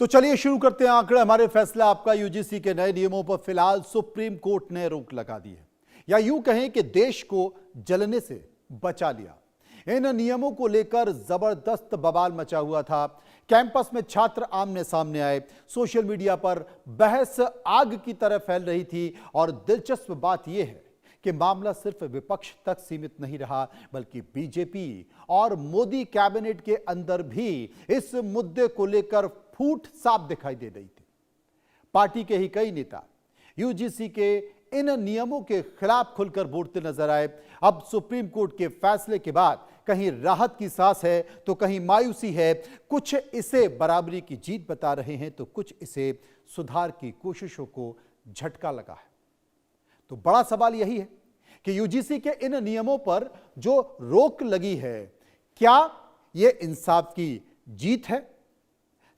तो चलिए शुरू करते हैं आंकड़े। हमारे फैसला आपका यूजीसी के नए नियमों पर फिलहाल सुप्रीम कोर्ट ने रोक लगा दी है, या यूं कहें कि देश को जलने से बचा लिया। इन नियमों को लेकर जबरदस्त बवाल मचा हुआ था। कैंपस में छात्र आमने सामने आए, सोशल मीडिया पर बहस आग की तरह फैल रही थी। और दिलचस्प बात यह है कि मामला सिर्फ विपक्ष तक सीमित नहीं रहा, बल्कि बीजेपी और मोदी कैबिनेट के अंदर भी इस मुद्दे को लेकर फूट साफ दिखाई दे रही थी। पार्टी के ही कई नेता यूजीसी के इन नियमों के खिलाफ खुलकर बोलते नजर आए। अब सुप्रीम कोर्ट के फैसले के बाद कहीं राहत की सांस है तो कहीं मायूसी है। कुछ इसे बराबरी की जीत बता रहे हैं तो कुछ इसे सुधार की कोशिशों को झटका लगा है। तो बड़ा सवाल यही है कि यूजीसी के इन नियमों पर जो रोक लगी है, क्या यह इंसाफ की जीत है?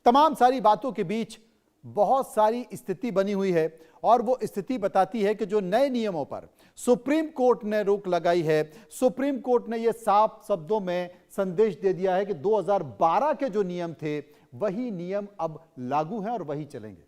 तमाम सारी बातों के बीच बहुत सारी स्थिति बनी हुई है और वो स्थिति बताती है कि जो नए नियमों पर सुप्रीम कोर्ट ने रोक लगाई है, सुप्रीम कोर्ट ने यह साफ शब्दों में संदेश दे दिया है कि 2012 के जो नियम थे वही नियम अब लागू हैं और वही चलेंगे।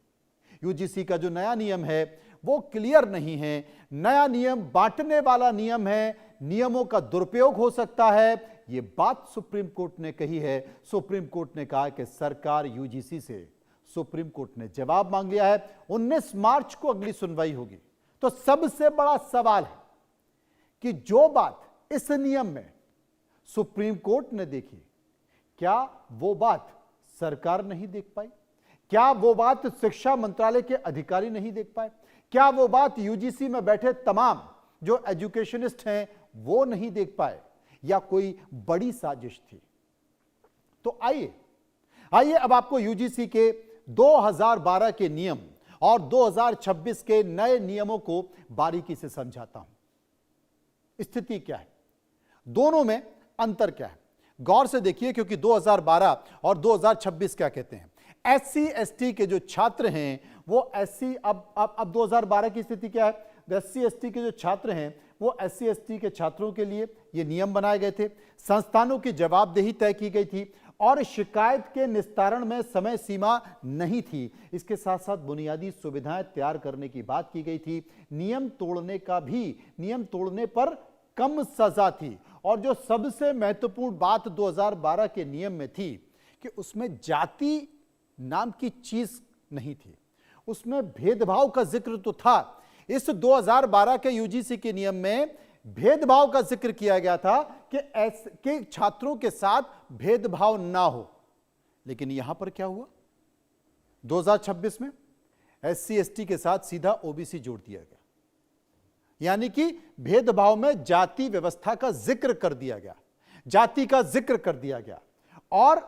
यूजीसी का जो नया नियम है वो क्लियर नहीं है। नया नियम बांटने वाला नियम है, नियमों का दुरुपयोग हो सकता है, ये बात सुप्रीम कोर्ट ने कही है। सुप्रीम कोर्ट ने कहा कि सरकार यूजीसी से सुप्रीम कोर्ट ने जवाब मांग लिया है। 19 मार्च को अगली सुनवाई होगी। तो सबसे बड़ा सवाल है कि जो बात इस नियम में सुप्रीम कोर्ट ने देखी, क्या वो बात सरकार नहीं देख पाई? क्या वो बात शिक्षा मंत्रालय के अधिकारी नहीं देख पाए? क्या वो बात यूजीसी में बैठे तमाम जो एजुकेशनिस्ट हैं वो नहीं देख पाए, या कोई बड़ी साजिश थी? तो आइए अब आपको यूजीसी के 2012 के नियम और 2026 के नए नियमों को बारीकी से समझाता हूं। स्थिति क्या है, दोनों में अंतर क्या है, गौर से देखिए, क्योंकि 2012 और 2026 क्या कहते हैं। एससी एसटी के जो छात्र हैं वो एससी, अब 2012 की स्थिति क्या है, एससी एसटी के जो छात्र हैं वो एससी एसटी के छात्रों के लिए ये नियम बनाए गए थे। संस्थानों की जवाबदेही तय की गई थी और शिकायत के निस्तारण में समय सीमा नहीं थी। इसके साथ साथ बुनियादी सुविधाएं तैयार करने की बात की गई थी। नियम तोड़ने पर कम सजा थी। और जो सबसे महत्वपूर्ण बात 2012 के नियम में थी कि उसमें जाति नाम की चीज नहीं थी, उसमें भेदभाव का जिक्र तो था। इस 2012 के यूजीसी के नियम में भेदभाव का जिक्र किया गया था कि छात्रों के साथ भेदभाव ना हो। लेकिन यहां पर क्या हुआ, 2026 में एससी एसटी के साथ सीधा ओबीसी जोड़ दिया गया, यानी कि भेदभाव में जाति व्यवस्था का जिक्र कर दिया गया, जाति का जिक्र कर दिया गया और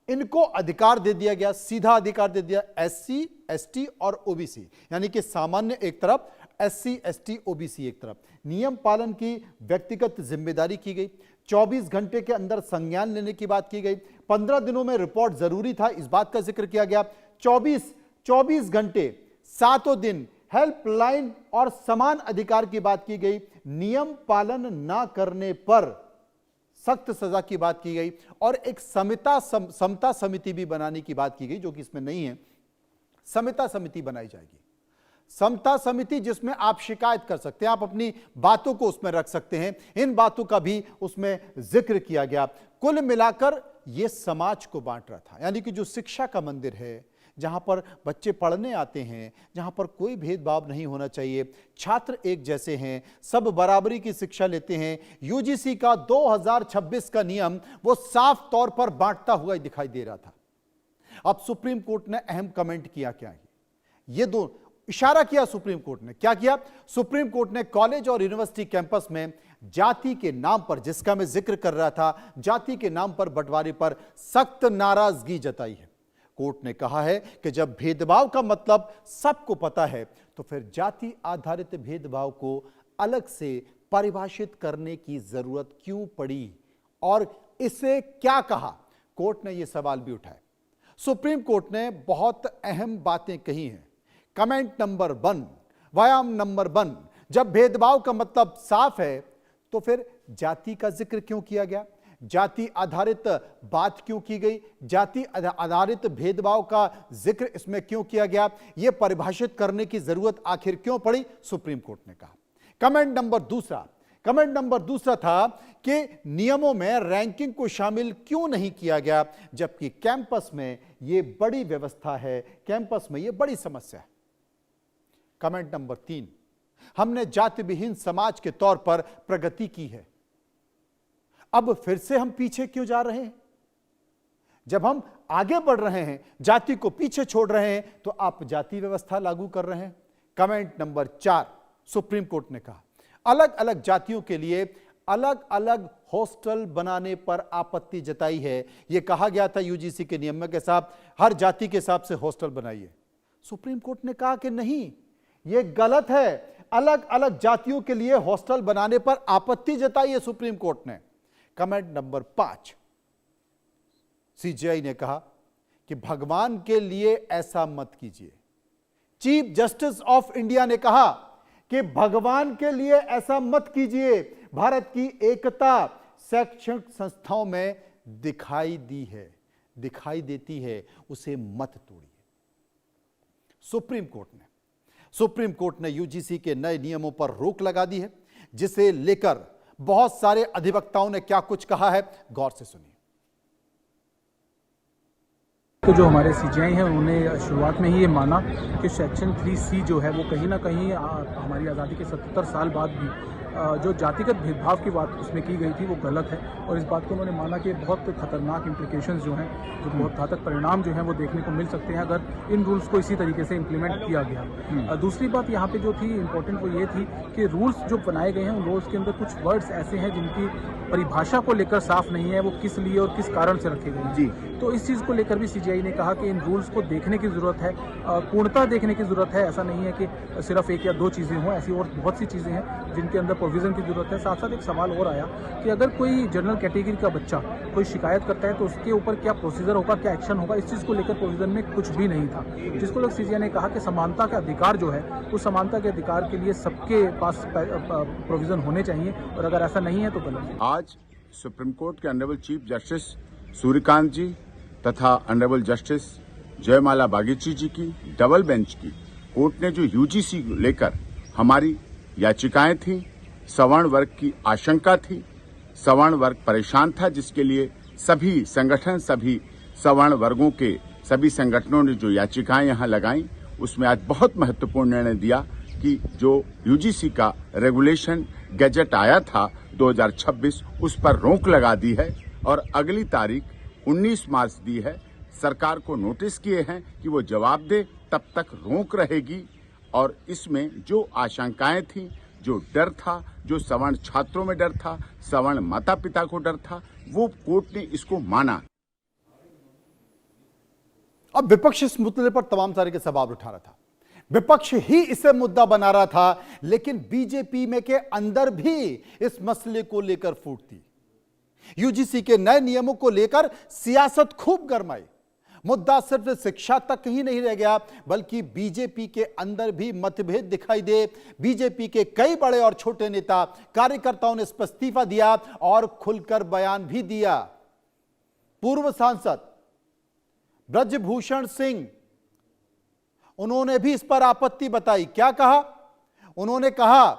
इनको अधिकार दे दिया गया, सीधा अधिकार दे दिया एससी एसटी और ओबीसी, यानी कि सामान्य एक तरफ, एससी एसटी ओबीसी एक तरफ। नियम पालन की व्यक्तिगत जिम्मेदारी की गई। 24 घंटे के अंदर संज्ञान लेने की बात की गई। 15 दिनों में रिपोर्ट जरूरी था, इस बात का जिक्र किया गया। 24 घंटे 7 दिन हेल्पलाइन और समान अधिकार की बात की गई। नियम पालन ना करने पर सख्त सजा की बात की गई और एक समता समिति भी बनाने की बात की गई, जो कि इसमें नहीं है। समता समिति बनाई जाएगी, समता समिति जिसमें आप शिकायत कर सकते हैं, आप अपनी बातों को उसमें रख सकते हैं। इन बातों का भी उसमें जिक्र किया गया। कुल मिलाकर यह समाज को बांट रहा था, यानी कि जो शिक्षा का मंदिर है, जहां पर बच्चे पढ़ने आते हैं, जहां पर कोई भेदभाव नहीं होना चाहिए, छात्र एक जैसे हैं, सब बराबरी की शिक्षा लेते हैं। यूजीसी का 2026 का नियम वो साफ तौर पर बांटता हुआ दिखाई दे रहा था। अब सुप्रीम कोर्ट ने अहम कमेंट किया, क्या है ये दो इशारा किया सुप्रीम कोर्ट ने, क्या किया? सुप्रीम कोर्ट ने कॉलेज और यूनिवर्सिटी कैंपस में जाति के नाम पर, जिसका मैं जिक्र कर रहा था, जाति के नाम पर बंटवारे पर सख्त नाराजगी जताई है। कोर्ट ने कहा है कि जब भेदभाव का मतलब सबको पता है तो फिर जाति आधारित भेदभाव को अलग से परिभाषित करने की जरूरत क्यों पड़ी, और इसे क्या कहा? कोर्ट ने यह सवाल भी उठाया। सुप्रीम कोर्ट ने बहुत अहम बातें कही हैं। कमेंट नंबर 1, व्यायाम नंबर 1, जब भेदभाव का मतलब साफ है तो फिर जाति का जिक्र क्यों किया गया? जाति आधारित बात क्यों की गई, जाति आधारित भेदभाव का जिक्र इसमें क्यों किया गया, यह परिभाषित करने की जरूरत आखिर क्यों पड़ी, सुप्रीम कोर्ट ने कहा। कमेंट नंबर दूसरा था कि नियमों में रैंकिंग को शामिल क्यों नहीं किया गया, जबकि कैंपस में यह बड़ी व्यवस्था है, कैंपस में यह बड़ी समस्या है। कमेंट नंबर 3, हमने जाति विहीन समाज के तौर पर प्रगति की है, अब फिर से हम पीछे क्यों जा रहे हैं? जब हम आगे बढ़ रहे हैं, जाति को पीछे छोड़ रहे हैं, तो आप जाति व्यवस्था लागू कर रहे हैं। कमेंट नंबर 4, सुप्रीम कोर्ट ने कहा अलग अलग जातियों के लिए अलग अलग हॉस्टल बनाने पर आपत्ति जताई है। यह कहा गया था यूजीसी के नियम के साथ हर जाति के हिसाब से हॉस्टल बनाइए। सुप्रीम कोर्ट ने कहा कि नहीं, यह गलत है, अलग अलग जातियों के लिए हॉस्टल बनाने पर आपत्ति जताई है सुप्रीम कोर्ट ने। कमेंट नंबर 5, सीजीआई ने कहा कि भगवान के लिए ऐसा मत कीजिए। चीफ जस्टिस ऑफ इंडिया ने कहा कि भगवान के लिए ऐसा मत कीजिए। भारत की एकता शैक्षणिक संस्थाओं में दिखाई देती है, उसे मत तोड़िए। सुप्रीम कोर्ट ने यूजीसी के नए नियमों पर रोक लगा दी है, जिसे लेकर बहुत सारे अधिवक्ताओं ने क्या कुछ कहा है, गौर से सुनिए। तो जो हमारे सीजीआई हैं उन्होंने शुरुआत में ही ये माना कि सेक्शन 3C जो है वो कहीं ना कहीं हमारी आज़ादी के 77 साल बाद भी जो जातिगत भेदभाव की बात उसमें की गई थी वो गलत है, और इस बात को उन्होंने माना कि बहुत खतरनाक इम्प्लिकेशंस जो हैं, जो बहुत घातक परिणाम जो हैं वो देखने को मिल सकते हैं अगर इन रूल्स को इसी तरीके से इम्प्लीमेंट किया गया। दूसरी बात यहाँ पे जो थी इम्पोर्टेंट वो ये थी कि रूल्स जो बनाए गए हैं उन रूल्स के अंदर कुछ वर्ड्स ऐसे हैं जिनकी परिभाषा को लेकर साफ नहीं है, वो किस लिए और किस कारण से रखे गए जी। तो इस चीज़ को लेकर भी सीजीआई ने कहा कि इन रूल्स को देखने की ज़रूरत है, पूर्णतः देखने की ज़रूरत है। ऐसा नहीं है कि सिर्फ एक या दो चीज़ें हों, ऐसी और बहुत सी चीज़ें हैं जिनके अंदर प्रोविज़न की ज़रूरत है। साथ साथ एक सवाल और आया कि अगर कोई जनरल कैटेगरी का बच्चा कोई शिकायत करता है तो उसके ऊपर क्या प्रोसीजर होगा, क्या एक्शन होगा, इस चीज़ को लेकर प्रोविज़न में कुछ भी नहीं था, जिसको लोग सीजीआई ने कहा कि समानता का अधिकार जो है उस समानता के अधिकार के लिए सबके पास प्रोविज़न होने चाहिए, और अगर ऐसा नहीं है तो गलत है। आज सुप्रीम कोर्ट के ऑनरेबल चीफ जस्टिस सूर्यकांत जी तथा ऑनरेबल जस्टिस जयमाला बागीची जी की डबल बेंच की कोर्ट ने जो यूजीसी लेकर हमारी याचिकाएं थी, सवर्ण वर्ग की आशंका थी, सवर्ण वर्ग परेशान था, जिसके लिए सभी संगठन, सभी सवर्ण वर्गों के सभी संगठनों ने जो याचिकाएं यहां लगाई, उसमें आज बहुत महत्वपूर्ण निर्णय दिया कि जो यूजीसी का रेगुलेशन गैजेट आया था 2026 उस पर रोक लगा दी है, और अगली तारीख 19 मार्च दी है। सरकार को नोटिस किए हैं कि वो जवाब दे, तब तक रोक रहेगी। और इसमें जो आशंकाएं थी, जो डर था, जो सवर्ण छात्रों में डर था, सवर्ण माता पिता को डर था, वो कोर्ट ने इसको माना। अब विपक्ष इस मुद्दे पर तमाम तरह के सवाल उठा रहा था, विपक्ष ही इसे मुद्दा बना रहा था, लेकिन बीजेपी में के अंदर भी इस मसले को लेकर फूट थी। यूजीसी के नए नियमों को लेकर सियासत खूब गरमाई। मुद्दा सिर्फ शिक्षा तक ही नहीं रह गया, बल्कि बीजेपी के अंदर भी मतभेद दिखाई दे। बीजेपी के कई बड़े और छोटे नेता कार्यकर्ताओं ने इस्तीफा दिया और खुलकर बयान भी दिया। पूर्व सांसद ब्रजभूषण सिंह, उन्होंने भी इस पर आपत्ति बताई। क्या कहा? उन्होंने कहा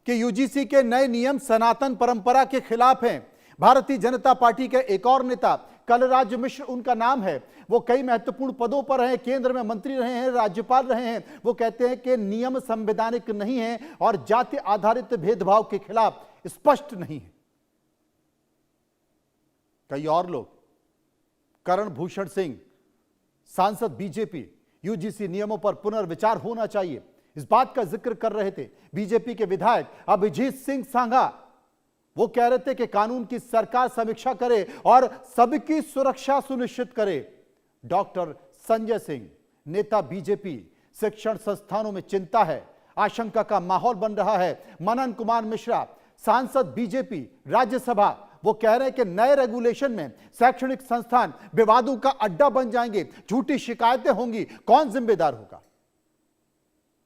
कि यूजीसी के नए नियम सनातन परंपरा के खिलाफ हैं। भारतीय जनता पार्टी के एक और नेता कलराज मिश्र उनका नाम है, वो कई महत्वपूर्ण पदों पर हैं, केंद्र में मंत्री रहे हैं, राज्यपाल रहे हैं। वो कहते हैं कि नियम संवैधानिक नहीं है और जाति आधारित भेदभाव के खिलाफ स्पष्ट नहीं है। कई और लोग, करण भूषण सिंह, सांसद बीजेपी, यूजीसी नियमों पर पुनर्विचार होना चाहिए, इस बात का जिक्र कर रहे थे। बीजेपी के विधायक अभिजीत सिंह सांघा, वो कह रहे थे कि कानून की सरकार समीक्षा करे और सबकी सुरक्षा सुनिश्चित करे। डॉक्टर संजय सिंह, नेता बीजेपी, शिक्षण संस्थानों में चिंता है, आशंका का माहौल बन रहा है। मनन कुमार मिश्रा, सांसद बीजेपी, राज्यसभा, वो कह रहे हैं कि नए रेगुलेशन में शैक्षणिक संस्थान विवादों का अड्डा बन जाएंगे, झूठी शिकायतें होंगी, कौन जिम्मेदार होगा?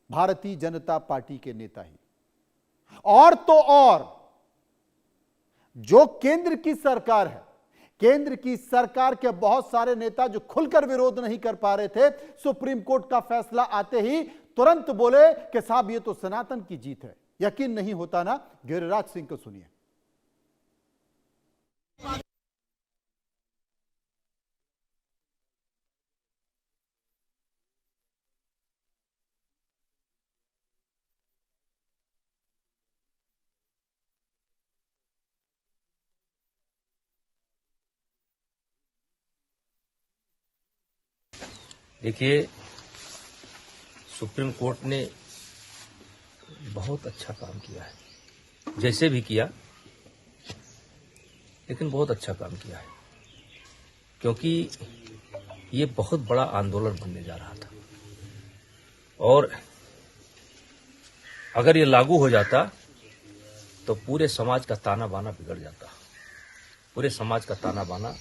भारतीय जनता पार्टी के नेता ही। और तो और जो केंद्र की सरकार है केंद्र की सरकार के बहुत सारे नेता जो खुलकर विरोध नहीं कर पा रहे थे, सुप्रीम कोर्ट का फैसला आते ही तुरंत बोले कि साहब ये तो सनातन की जीत है। यकीन नहीं होता ना? गिरिराज सिंह को सुनिए। देखिए, सुप्रीम कोर्ट ने बहुत अच्छा काम किया है, जैसे भी किया, लेकिन बहुत अच्छा काम किया है, क्योंकि ये बहुत बड़ा आंदोलन बनने जा रहा था और अगर ये लागू हो जाता तो पूरे समाज का ताना बाना बिगड़ जाता, पूरे समाज का ताना बाना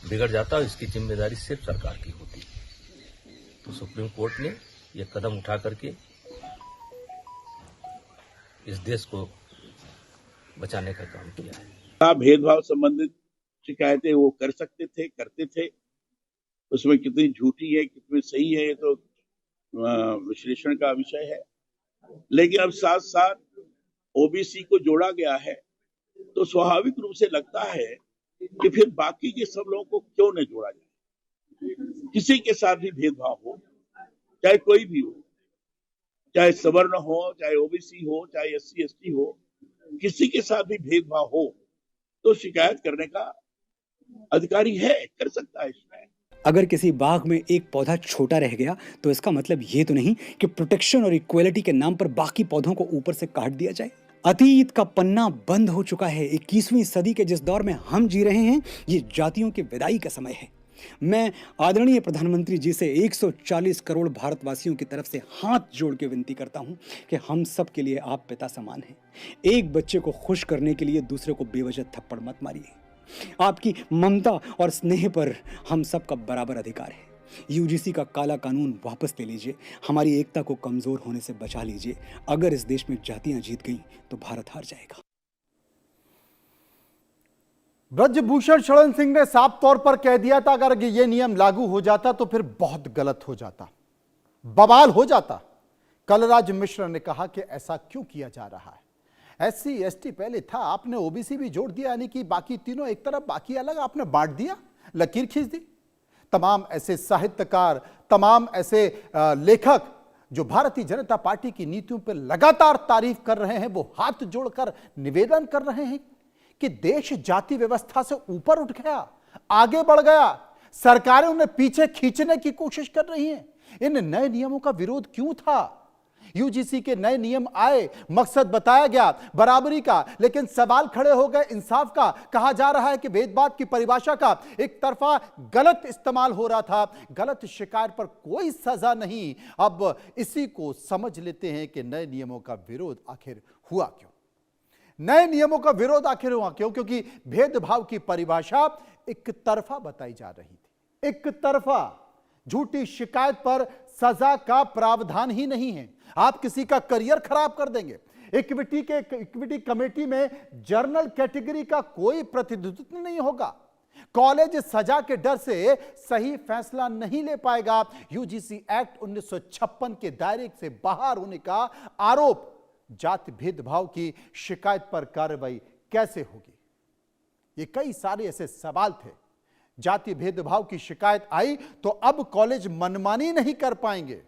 बिगड़ जाता और इसकी जिम्मेदारी सिर्फ सरकार की होती। तो सुप्रीम कोर्ट ने ये कदम उठा करके इस देश को बचाने का काम किया है। भेदभाव संबंधित शिकायतें वो कर सकते थे, करते थे। उसमें कितनी झूठी है, कितनी सही है, ये तो विश्लेषण का विषय है। लेकिन अब साथ साथ ओबीसी को जोड़ा गया है, तो स्वाभाविक रूप से लगता है कि फिर बाकी के सब लोगों को क्यों न जोड़ा जाए। किसी के साथ भी भेदभाव हो, चाहे कोई भी हो, चाहे सवर्ण हो, चाहे ओबीसी हो, चाहे एससी एसटी हो, किसी के साथ भी भेदभाव हो तो शिकायत करने का अधिकारी है, कर सकता है शिकायत। अगर किसी बाग में एक पौधा छोटा रह गया तो इसका मतलब ये तो नहीं कि प्रोटेक्शन और इक्वलिटी के नाम पर बाकी पौधों को ऊपर से काट दिया जाए। अतीत का पन्ना बंद हो चुका है। 21वीं सदी के जिस दौर में हम जी रहे हैं, ये जातियों की विदाई का समय है। मैं आदरणीय प्रधानमंत्री जी से 140 करोड़ भारतवासियों की तरफ से हाथ जोड़ के विनती करता हूं कि हम सब के लिए आप पिता समान हैं। एक बच्चे को खुश करने के लिए दूसरे को बेवजह थप्पड़ मत मारिए। आपकी ममता और स्नेह पर हम सब का बराबर अधिकार है। यूजीसी का काला कानून वापस ले लीजिए, हमारी एकता को कमजोर होने से बचा लीजिए। अगर इस देश में जातियां जीत गई तो भारत हार जाएगा। ब्रजभूषण शरण सिंह ने साफ तौर पर कह दिया था अगर ये नियम लागू हो जाता तो फिर बहुत गलत हो जाता, बवाल हो जाता। कलराज मिश्र ने कहा कि ऐसा क्यों किया जा रहा है। एससी एसटी पहले था, आपने ओबीसी भी जोड़ दिया, यानी कि बाकी तीनों एक तरफ बाकी अलग, आपने बांट दिया, लकीर खींच दी। तमाम ऐसे साहित्यकार, तमाम ऐसे लेखक जो भारतीय जनता पार्टी की नीतियों पर लगातार तारीफ कर रहे हैं, वो हाथ जोड़कर निवेदन कर रहे हैं कि देश जाति व्यवस्था से ऊपर उठ गया, आगे बढ़ गया। सरकारें उन्हें पीछे खींचने की कोशिश कर रही हैं। इन नए नियमों का विरोध क्यों था? यूजीसी के नए नियम आए, मकसद बताया गया बराबरी का, लेकिन सवाल खड़े हो गए इंसाफ का। कहा जा रहा है कि भेदभाव की परिभाषा का एक तरफा गलत इस्तेमाल हो रहा था, गलत शिकायत पर कोई सजा नहीं। अब इसी को समझ लेते हैं कि नए नियमों का विरोध आखिर हुआ क्यों। नए नियमों का विरोध आखिर हुआ क्यों? क्योंकि भेदभाव की परिभाषा एक तरफा बताई जा रही थी। एक तरफा झूठी शिकायत पर सजा का प्रावधान ही नहीं है। आप किसी का करियर खराब कर देंगे। इक्विटी कमेटी में जर्नल कैटेगरी का कोई प्रतिनिधित्व नहीं होगा। कॉलेज सजा के डर से सही फैसला नहीं ले पाएगा। यूजीसी एक्ट 1956 के दायरे से बाहर होने का आरोप, जाति भेदभाव की शिकायत पर कार्रवाई कैसे होगी? ये कई सारे ऐसे सवाल थे। जाति भेदभाव की शिकायत आई तो अब कॉलेज मनमानी नहीं कर पाएंगे।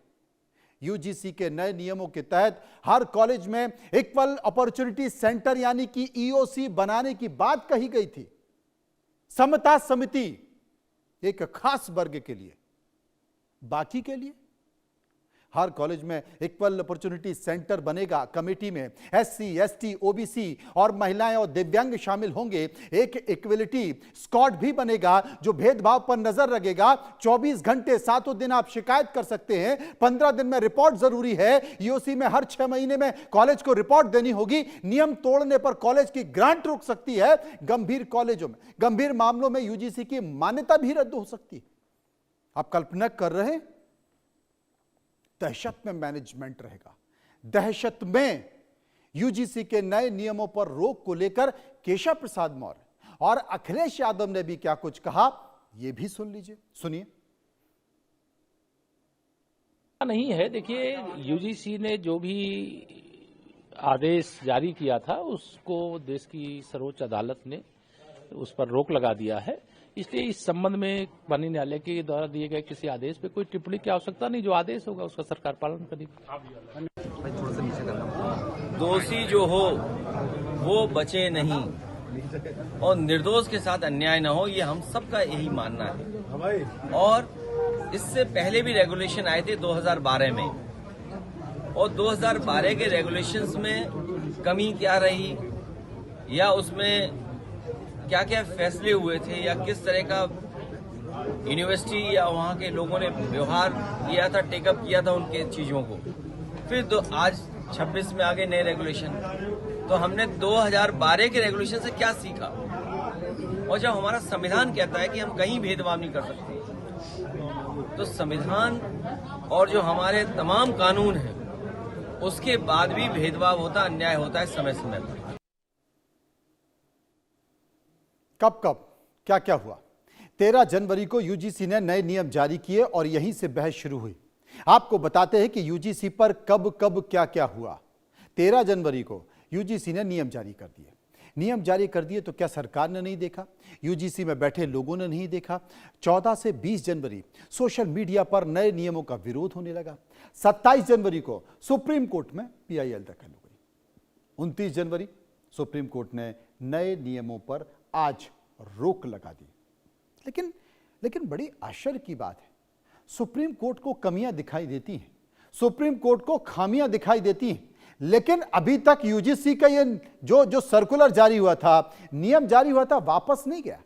यूजीसी के नए नियमों के तहत हर कॉलेज में इक्वल अपॉर्चुनिटी सेंटर यानी कि ईओसी बनाने की बात कही गई थी। समता समिति एक खास वर्ग के लिए, बाकी के लिए हर कॉलेज में इक्वल अपॉर्चुनिटी सेंटर बनेगा। कमेटी में एससी एसटी ओबीसी और महिलाएं और दिव्यांग शामिल होंगे। एक इक्वलिटी स्क्वाड भी बनेगा जो भेदभाव पर नजर रखेगा। 24 घंटे 7 दिन आप शिकायत कर सकते हैं। 15 दिन में रिपोर्ट जरूरी है। ईओसी में हर 6 महीने में कॉलेज को रिपोर्ट देनी होगी। नियम तोड़ने पर कॉलेज की ग्रांट रुक सकती है। गंभीर कॉलेजों में, गंभीर मामलों में यूजीसी की मान्यता भी रद्द हो सकती है। आप कल्पना कर रहे हैं, दहशत में मैनेजमेंट रहेगा। दहशत में यूजीसी के नए नियमों पर रोक को लेकर केशव प्रसाद मौर्य और अखिलेश यादव ने भी क्या कुछ कहा, यह भी सुन लीजिए, सुनिए। नहीं है, देखिए यूजीसी ने जो भी आदेश जारी किया था उसको देश की सर्वोच्च अदालत ने उस पर रोक लगा दिया है। इसलिए इस संबंध में माननीय न्यायालय के द्वारा दिए गए किसी आदेश पे कोई टिप्पणी की आवश्यकता नहीं। जो आदेश होगा उसका सरकार पालन करेगी। दोषी जो हो वो बचे नहीं और निर्दोष के साथ अन्याय न हो, ये हम सबका यही मानना है। और इससे पहले भी रेगुलेशन आए थे 2012 में, और 2012 के रेगुलेशंस में कमी क्या रही या उसमें क्या क्या फैसले हुए थे या किस तरह का यूनिवर्सिटी या वहाँ के लोगों ने व्यवहार किया था, टेकअप किया था उनके चीजों को। फिर आज 26 में आ गए नए रेगुलेशन, तो हमने 2012 के रेगुलेशन से क्या सीखा। और जब हमारा संविधान कहता है कि हम कहीं भेदभाव नहीं कर सकते, तो संविधान और जो हमारे तमाम कानून हैं उसके बाद भी भेदभाव होता, अन्याय होता है समय समय पर। कब कब क्या क्या हुआ? 13 जनवरी को यूजीसी ने नए नियम जारी किए और यहीं से बहस शुरू हुई। आपको बताते हैं कि यूजीसी पर कब कब क्या क्या हुआ। 13 जनवरी को यूजीसी ने नियम जारी कर दिए। नियम जारी कर दिए तो क्या सरकार ने नहीं देखा? यूजीसी में बैठे लोगों ने नहीं देखा? 14 से 20 जनवरी सोशल मीडिया पर नए नियमों का विरोध होने लगा। 27 जनवरी को सुप्रीम कोर्ट में पीआईएल दाखिल हो गई। 29 जनवरी सुप्रीम कोर्ट ने नए नियमों पर आज रोक लगा दी। लेकिन बड़ी आश्चर्य की बात है, सुप्रीम कोर्ट को कमियां दिखाई देती हैं, सुप्रीम कोर्ट को खामियां दिखाई देती हैं, लेकिन अभी तक यूजीसी का ये जो सर्कुलर जारी हुआ था, नियम जारी हुआ था, वापस नहीं गया।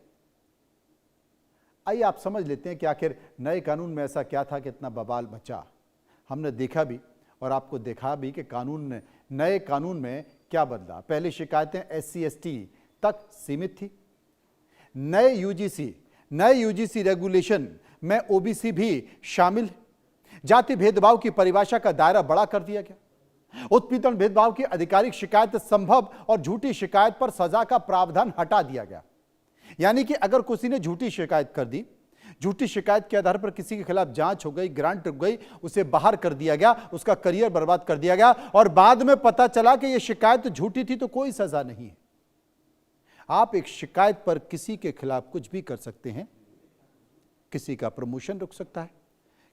आइए आप समझ लेते हैं कि आखिर नए कानून में ऐसा क्या था कि इतना बवाल मचा। हमने देखा भी और आपको देखा भी कि नए कानून में क्या बदला। पहले शिकायतें SC ST तक सीमित थी। नए यूजीसी रेगुलेशन में OBC भी शामिल है। जाति भेदभाव की परिभाषा का दायरा बड़ा कर दिया गया। उत्पीड़न भेदभाव की आधिकारिक शिकायत संभव और झूठी शिकायत पर सजा का प्रावधान हटा दिया गया। यानी कि अगर किसी ने झूठी शिकायत कर दी, झूठी शिकायत के आधार पर किसी के खिलाफ जांच हो गई, ग्रांट हो गई, उसे बाहर कर दिया गया, उसका करियर बर्बाद कर दिया गया और बाद में पता चला कि यह शिकायत झूठी थी, तो कोई सजा नहीं है। आप एक शिकायत पर किसी के खिलाफ कुछ भी कर सकते हैं। किसी का प्रमोशन रुक सकता है,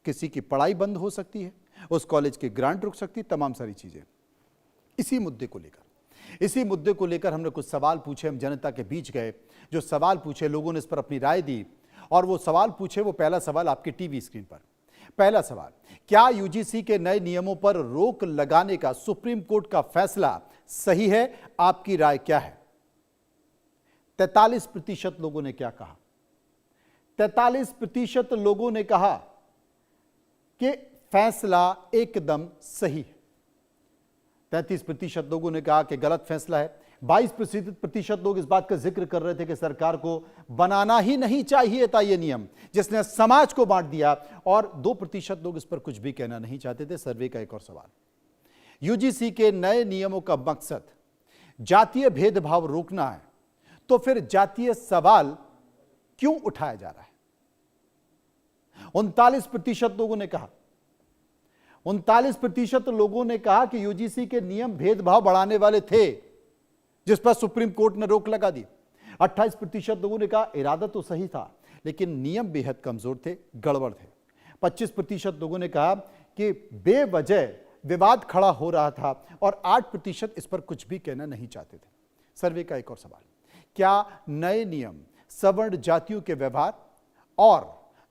किसी की पढ़ाई बंद हो सकती है, उस कॉलेज की ग्रांट रुक सकती है, तमाम सारी चीजें। इसी मुद्दे को लेकर हमने कुछ सवाल पूछे। हम जनता के बीच गए, जो सवाल पूछे लोगों ने इस पर अपनी राय दी और वो सवाल पूछे। वो पहला सवाल आपके टीवी स्क्रीन पर। पहला सवाल, क्या यूजीसी के नए नियमों पर रोक लगाने का सुप्रीम कोर्ट का फैसला सही है? आपकी राय क्या है? 43% लोगों ने क्या कहा? 43% लोगों ने कहा कि फैसला एकदम सही है। 33% लोगों ने कहा कि गलत फैसला है। 22% लोग इस बात का जिक्र कर रहे थे कि सरकार को बनाना ही नहीं चाहिए था यह नियम जिसने समाज को बांट दिया, और 2% लोग इस पर कुछ भी कहना नहीं चाहते थे। सर्वे का एक और सवाल, यूजीसी के नए नियमों का मकसद जातीय भेदभाव रोकना है, तो फिर जातीय सवाल क्यों उठाया जा रहा है? 39% लोगों ने कहा 39% लोगों ने कहा कि यूजीसी के नियम भेदभाव बढ़ाने वाले थे, जिस पर सुप्रीम कोर्ट ने रोक लगा दी। 28% लोगों ने कहा इरादा तो सही था, लेकिन नियम बेहद कमजोर थे, गड़बड़ थे। 25% लोगों ने कहा कि बेवजह विवाद खड़ा हो रहा था, और 8% इस पर कुछ भी कहना नहीं चाहते थे। सर्वे का एक और सवाल, क्या नए नियम सवर्ण जातियों के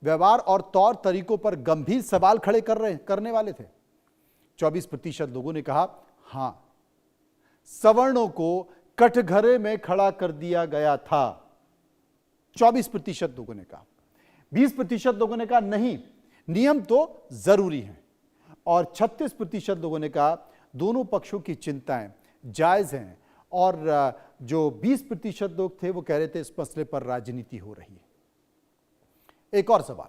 व्यवहार और तौर तरीकों पर गंभीर सवाल खड़े करने वाले थे? 24% लोगों ने कहा हां, सवर्णों को कटघरे में खड़ा कर दिया गया था। 24% लोगों ने कहा। 20% लोगों ने कहा नहीं, नियम तो जरूरी है, और 36% लोगों ने कहा दोनों पक्षों की चिंताएं जायज हैं, और जो 20% लोग थे वो कह रहे थे इस मसले पर राजनीति हो रही है। एक और सवाल,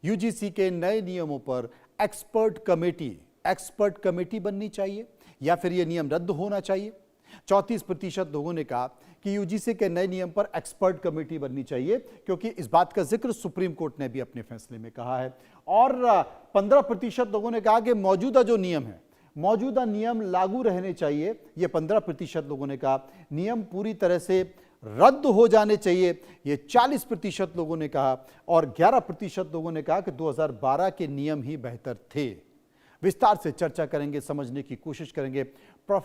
यूजीसी के नए नियमों पर एक्सपर्ट कमेटी बननी चाहिए या फिर यह नियम रद्द होना चाहिए? 34% लोगों ने कहा कि यूजीसी के नए नियम पर एक्सपर्ट कमेटी बननी चाहिए, क्योंकि इस बात का जिक्र सुप्रीम कोर्ट ने भी अपने फैसले में कहा है। और 15% लोगों ने कहा कि मौजूदा जो नियम है, मौजूदा नियम लागू रहने चाहिए। ये 15% लोगों ने कहा। नियम पूरी तरह से रद्द हो जाने चाहिए, ये 40% लोगों ने कहा। और 11% लोगों ने कहा कि 2012 के नियम ही बेहतर थे। विस्तार से चर्चा करेंगे, समझने की कोशिश करेंगे। प्रोफेसर